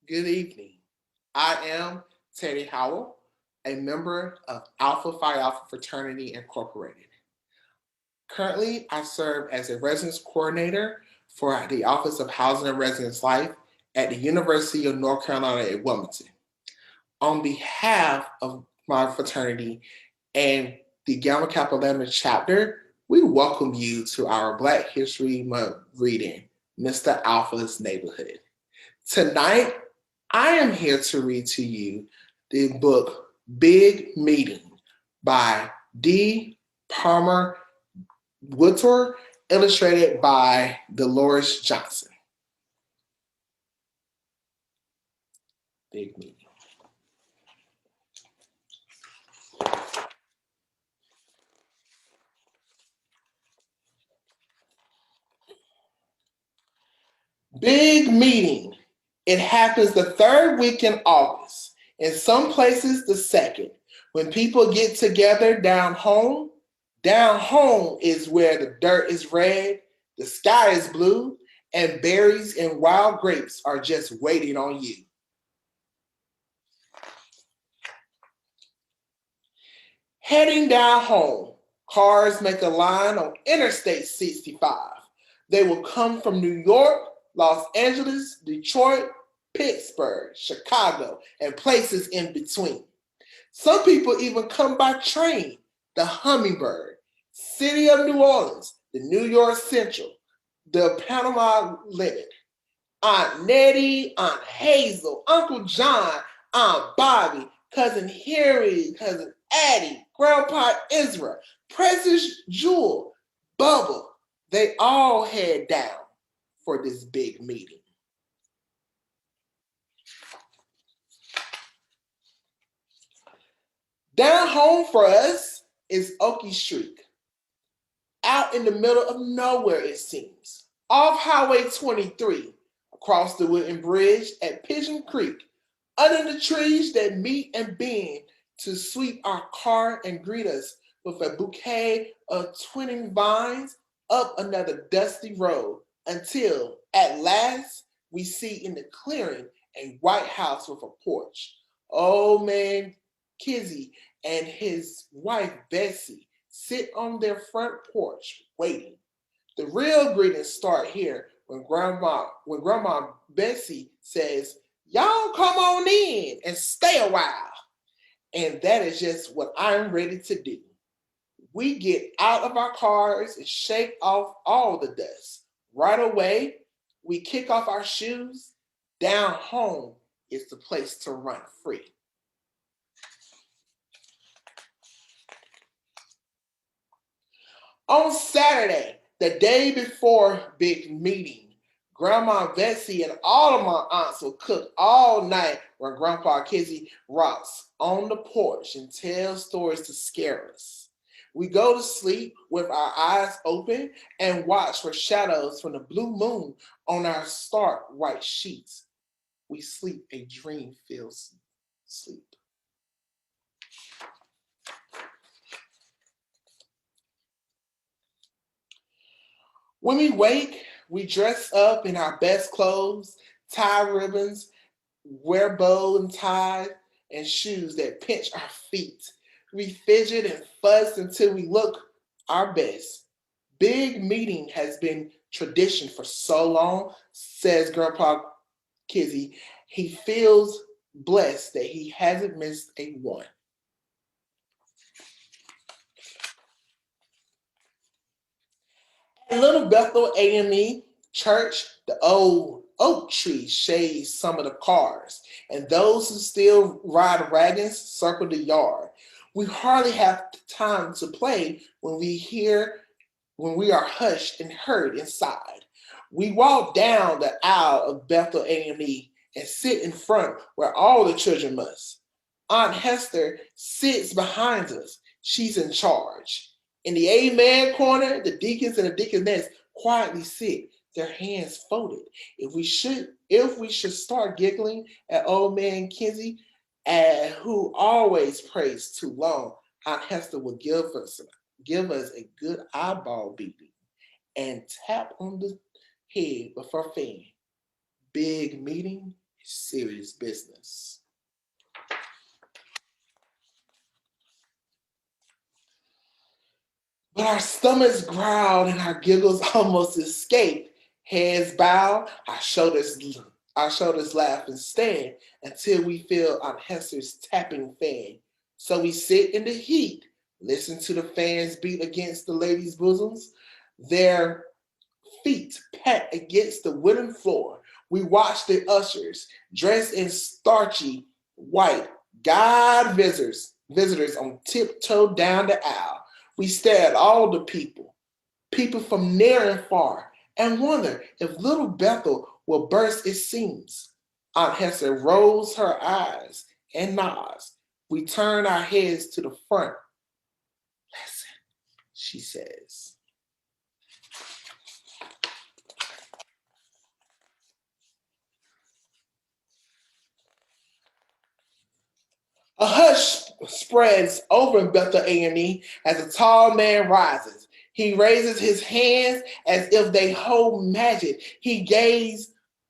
Good evening. I am Teddy Howell, a member of Alpha Phi Alpha Fraternity Incorporated. Currently, I serve as a residence coordinator for the Office of Housing and Residence Life at the University of North Carolina at Wilmington. On behalf of my fraternity and the Gamma Kappa Lambda chapter, we welcome you to our Black History Month reading, Mr. Alpha's Neighborhood. Tonight, I am here to read to you the book Big Meeting by D. Palmer Woodtor, illustrated by Dolores Johnson. Big Meeting. Big Meeting. It happens the third week in August, in some places the second. When people get together down home is where the dirt is red, the sky is blue, and berries and wild grapes are just waiting on you. Heading down home, cars make a line on Interstate 65. They will come from New York, Los Angeles, Detroit, Pittsburgh, Chicago, and places in between. Some people even come by train, the Hummingbird, City of New Orleans, the New York Central, the Panama Limit. Aunt Nettie, Aunt Hazel, Uncle John, Aunt Bobby, Cousin Harry, Cousin Addie, Grandpa Ezra, Precious Jewel, Bubba. They all head down for this big meeting. Down home for us is Okie Street, out in the middle of nowhere, it seems. Off Highway 23, across the wooden bridge at Pigeon Creek, under the trees that meet and bend to sweep our car and greet us with a bouquet of twining vines up another dusty road until, at last, we see in the clearing a white house with a porch. Old man Kizzy and his wife Bessie sit on their front porch waiting. The real greetings start here when Grandma Bessie says, "Y'all come on in and stay a while." And that is just what I'm ready to do. We get out of our cars and shake off all the dust. Right away, we kick off our shoes. Down home is the place to run free. On Saturday, the day before big meeting, Grandma Bessie and all of my aunts will cook all night when Grandpa Kizzy rocks on the porch and tells stories to scare us. We go to sleep with our eyes open and watch for shadows from the blue moon on our stark white sheets. We sleep a dream-filled sleep. When we wake, we dress up in our best clothes, tie ribbons, wear bow and tie, and shoes that pinch our feet. We fidget and fuss until we look our best. Big meeting has been tradition for so long, says Grandpa Kizzy. He feels blessed that he hasn't missed a one. At Little Bethel AME Church, the old oak tree shades some of the cars, and those who still ride wagons circle the yard. We hardly have time to play when we are hushed and heard inside. We walk down the aisle of Bethel AME and sit in front where all the children must. Aunt Hester sits behind us. She's in charge. In the amen corner, the deacons and the deaconess quietly sit, their hands folded. If we should start giggling at old man Kinsey, who always prays too long, Aunt Hester will give us a good eyeball beating and tap on the head with her fan. Big meeting Serious business. But our stomachs growled and our giggles almost escaped. Heads bowed, our shoulders laugh and stand until we feel Aunt Hester's tapping fan. So we sit in the heat, listen to the fans beat against the ladies' bosoms, their feet pat against the wooden floor. We watch the ushers, dressed in starchy white, guide visitors on tiptoe down the aisle. We stare at all the people from near and far, and wonder if little Bethel will burst its seams. Aunt Hester rolls her eyes and nods. We turn our heads to the front. Listen, she says. A hush spreads over Bethel A&E as a tall man rises. He raises his hands as if they hold magic. He gazes,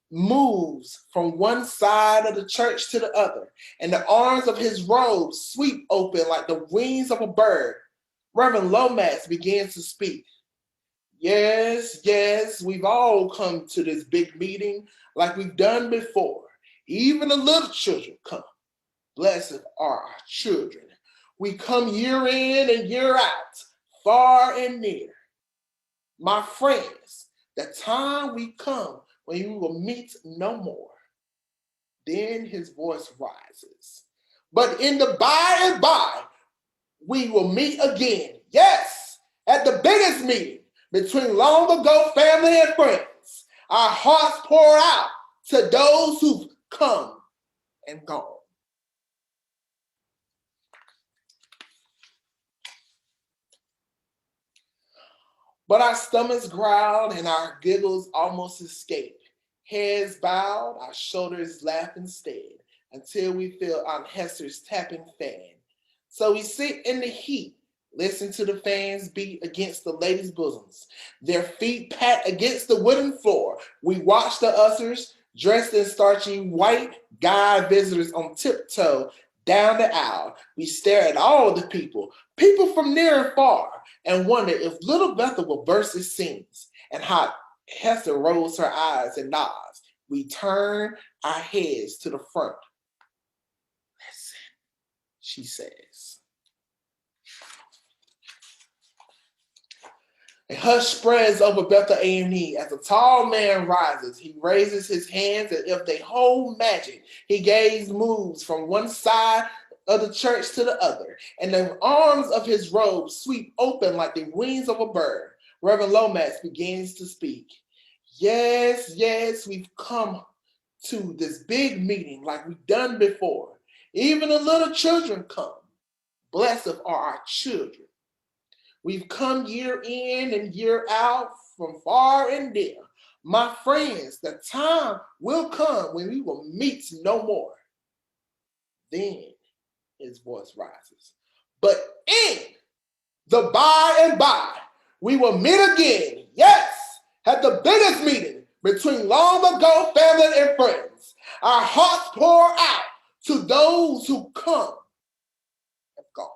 moves from one side of the church to the other, and the arms of his robe sweep open like the wings of a bird. Reverend Lomax begins to speak. Yes, yes, we've all come to this big meeting like we've done before. Even the little children come. Blessed are our children. We come year in and year out, far and near. My friends, the time we come when you will meet no more. Then his voice rises. But in the by and by, we will meet again. Yes, at the biggest meeting between long ago family and friends. Our hearts pour out to those who've come and gone. But our stomachs growled and our giggles almost escaped. Heads bowed, our shoulders laugh instead, until we feel Aunt Hester's tapping fan. So we sit in the heat, listen to the fans beat against the ladies' bosoms. Their feet pat against the wooden floor. We watch the ushers, dressed in starchy white, guide visitors on tiptoe down the aisle. We stare at all the people from near and far, and wonder if little Bethel will burst its seams, and how Hester rolls her eyes and nods. We turn our heads to the front. Listen, she says. A hush spreads over Bethel A&E as a tall man rises. He raises his hands as if they hold magic. He gaze moves from one side of the church to the other, and the arms of his robe sweep open like the wings of a bird. Reverend Lomax begins to speak. Yes, yes, we've come to this big meeting like we've done before. Even the little children come. Blessed are our children. We've come year in and year out from far and near. My friends, the time will come when we will meet no more. Then his voice rises. But in the by and by, we will meet again. Yes, at the biggest meeting between long ago family and friends. Our hearts pour out to those who come and gone.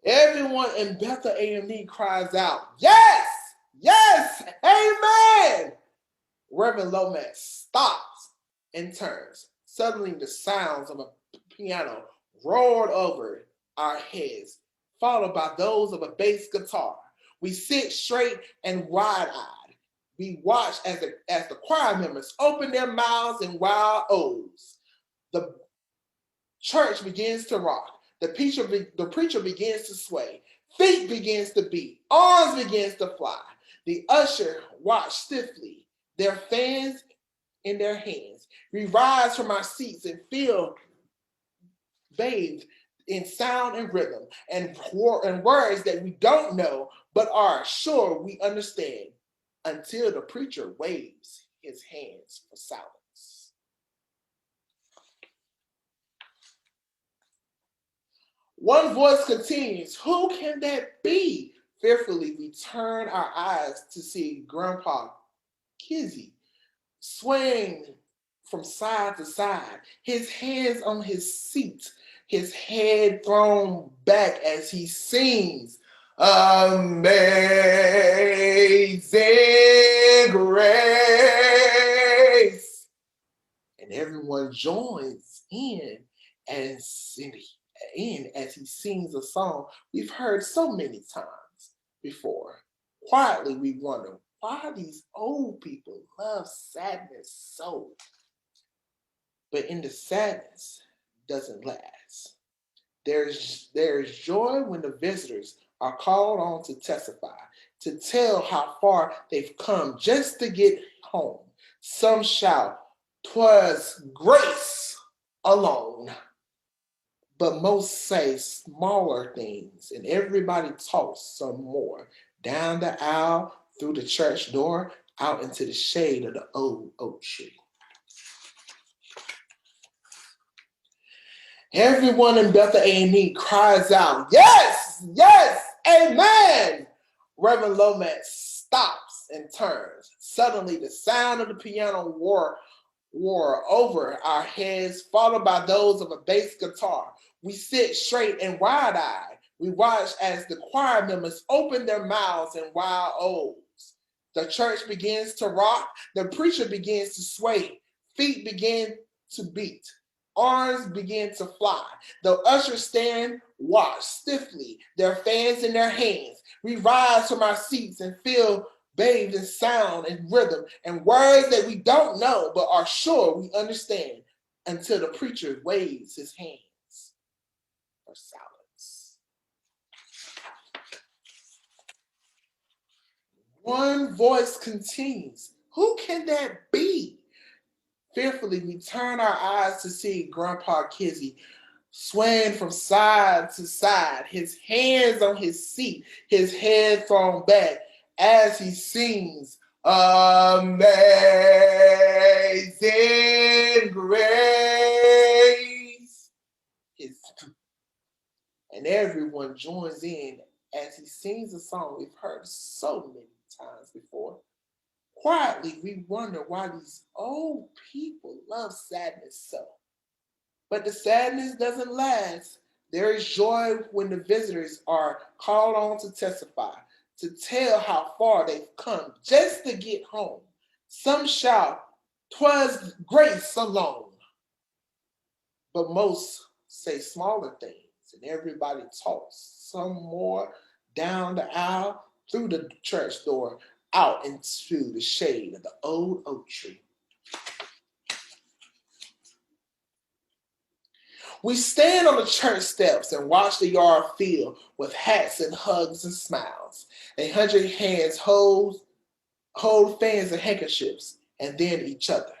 Everyone in Bethel A&E cries out, yes, yes, amen. Reverend Lomax stops and turns. Suddenly the sounds of a piano roared over our heads, followed by those of a bass guitar. We sit straight and wide-eyed. We watch as the choir members open their mouths in wild oaths. The church begins to rock. The preacher begins to sway. Feet begins to beat. Arms begins to fly. The usher watch stiffly, their fans in their hands. We rise from our seats and feel bathed in sound and rhythm and words that we don't know but are sure we understand until the preacher waves his hands for silence. One voice continues, who can that be? Fearfully, we turn our eyes to see Grandpa Kizzy swaying from side to side, his hands on his seat, his head thrown back as he sings, Amazing Grace. And everyone joins and in as he sings a song we've heard so many times before. Quietly, we wonder why these old people love sadness so. But in the sadness doesn't last. There's joy when the visitors are called on to testify, to tell how far they've come just to get home. Some shout, "'Twas grace alone." But most say smaller things, and everybody talks some more. Down the aisle, through the church door, out into the shade of the old oak tree. Everyone in Bethel A&E cries out, "Yes, yes, amen!" Reverend Lomax stops and turns. Suddenly, the sound of the piano war over our heads, followed by those of a bass guitar. We sit straight and wide-eyed. We watch as the choir members open their mouths in wild oaths. The church begins to rock. The preacher begins to sway. Feet begin to beat. Arms begin to fly. The ushers stand, watch stiffly, their fans in their hands. We rise from our seats and feel bathed in sound and rhythm and words that we don't know but are sure we understand until the preacher waves his hands for silence. One voice continues, "Who can that be?" Fearfully, we turn our eyes to see Grandpa Kizzy swaying from side to side, his hands on his seat, his head thrown back as he sings, Amazing Grace. And everyone joins in as he sings a song we've heard so many times before. Quietly, we wonder why these old people love sadness so. But the sadness doesn't last. There is joy when the visitors are called on to testify, to tell how far they've come just to get home. Some shout, "'Twas grace alone." But most say smaller things, and everybody talks some more down the aisle, through the church door, out into the shade of the old oak tree. We stand on the church steps and watch the yard fill with hats and hugs and smiles. 100 hands hold fans and handkerchiefs, and then each other.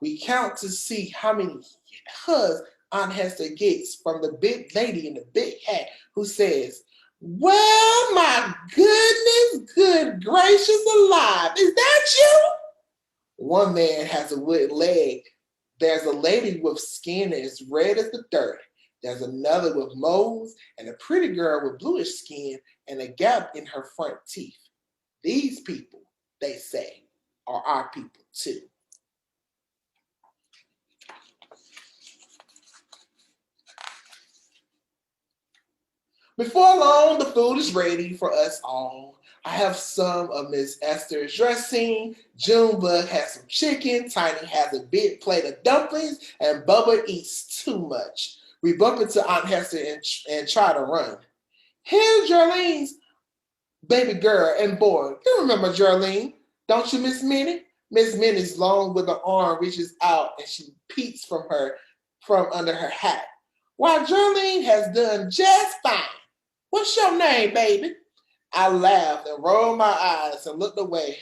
We count to see how many hugs Aunt Hester gets from the big lady in the big hat who says, "Well, my goodness, good gracious alive, is that you?" One man has a wooden leg. There's a lady with skin as red as the dirt. There's another with moles, and a pretty girl with bluish skin and a gap in her front teeth. These people, they say, are our people too. Before long, the food is ready for us all. I have some of Miss Esther's dressing. Junebug has some chicken. Tiny has a big plate of dumplings. And Bubba eats too much. We bump into Aunt Hester and try to run. Here's Jarlene's baby girl and boy. You remember Jarlene, don't you, Miss Minnie? Miss Minnie's long with her arm reaches out and she peeks from under her hat. While Jarlene has done just fine. What's your name, baby? I laughed and rolled my eyes and looked away.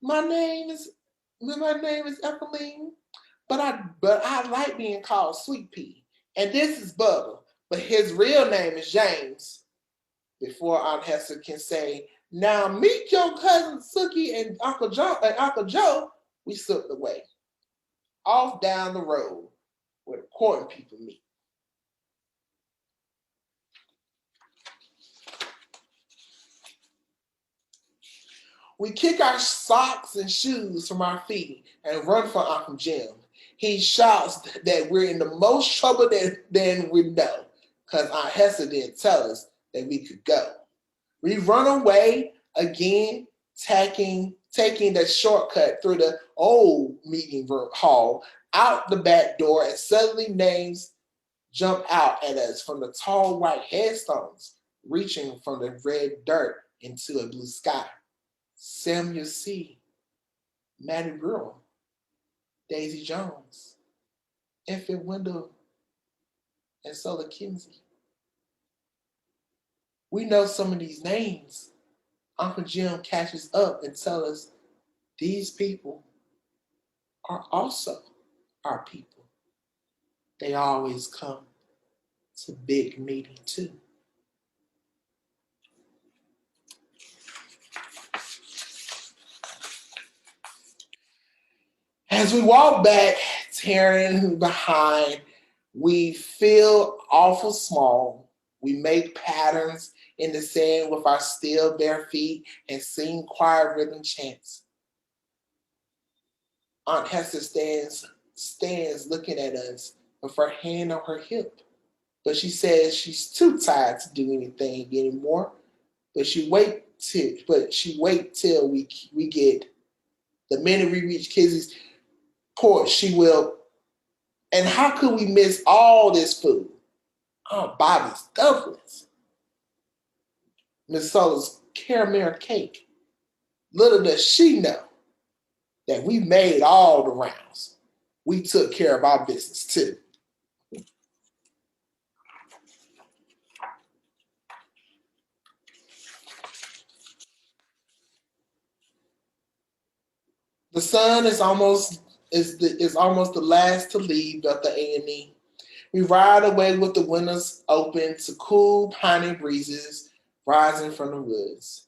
My name is Eveline, but I like being called Sweet Pea. And this is Bubba, but his real name is James. Before Aunt Hester can say, "Now meet your cousin Sookie and Uncle Joe," we slipped away, off down the road where the courting people meet. We kick our socks and shoes from our feet and run for Uncle Jim. He shouts that we're in the most trouble than we know, because Aunt Hester didn't tell us that we could go. We run away again, taking the shortcut through the old meeting room hall, out the back door, and suddenly names jump out at us from the tall white headstones, reaching from the red dirt into a blue sky. Samuel C., Matty Burrell, Daisy Jones, Infant Wendell, and Sola Kinsey. We know some of these names. Uncle Jim catches up and tells us these people are also our people. They always come to big meeting too. As we walk back, tearing behind, we feel awful small. We make patterns in the sand with our still bare feet and sing quiet rhythm chants. Aunt Hester stands looking at us with her hand on her hip. But she says she's too tired to do anything anymore. But she wait till we get the minute we reach Kizzy's porch, she will. And how could we miss all this food? Aunt Bobby's dumplings, Miss Sola's caramel cake. Little does she know that we made all the rounds. We took care of our business too. The sun is almost the last to leave at the A&E. We ride away with the windows open to cool piney breezes rising from the woods.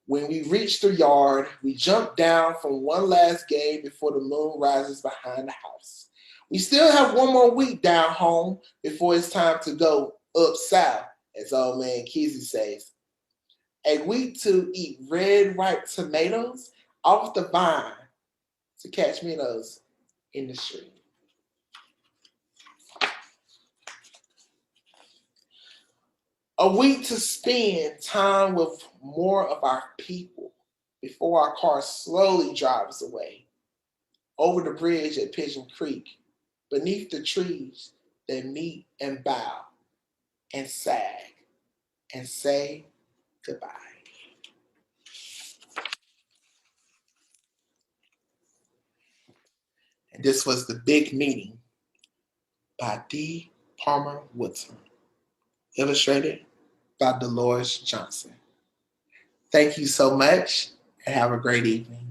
When we reach the yard, we jump down from one last game before the moon rises behind the house. We still have one more week down home before it's time to go up south, as old man Kizzy says. A week to eat red, ripe tomatoes off the vine to catch minnows in the stream. A week to spend time with more of our people before our car slowly drives away over the bridge at Pigeon Creek, beneath the trees that meet and bow and sag and say goodbye. And this was The Big Meeting by D. Palmer Woodson, illustrated by Dolores Johnson. Thank you so much and have a great evening.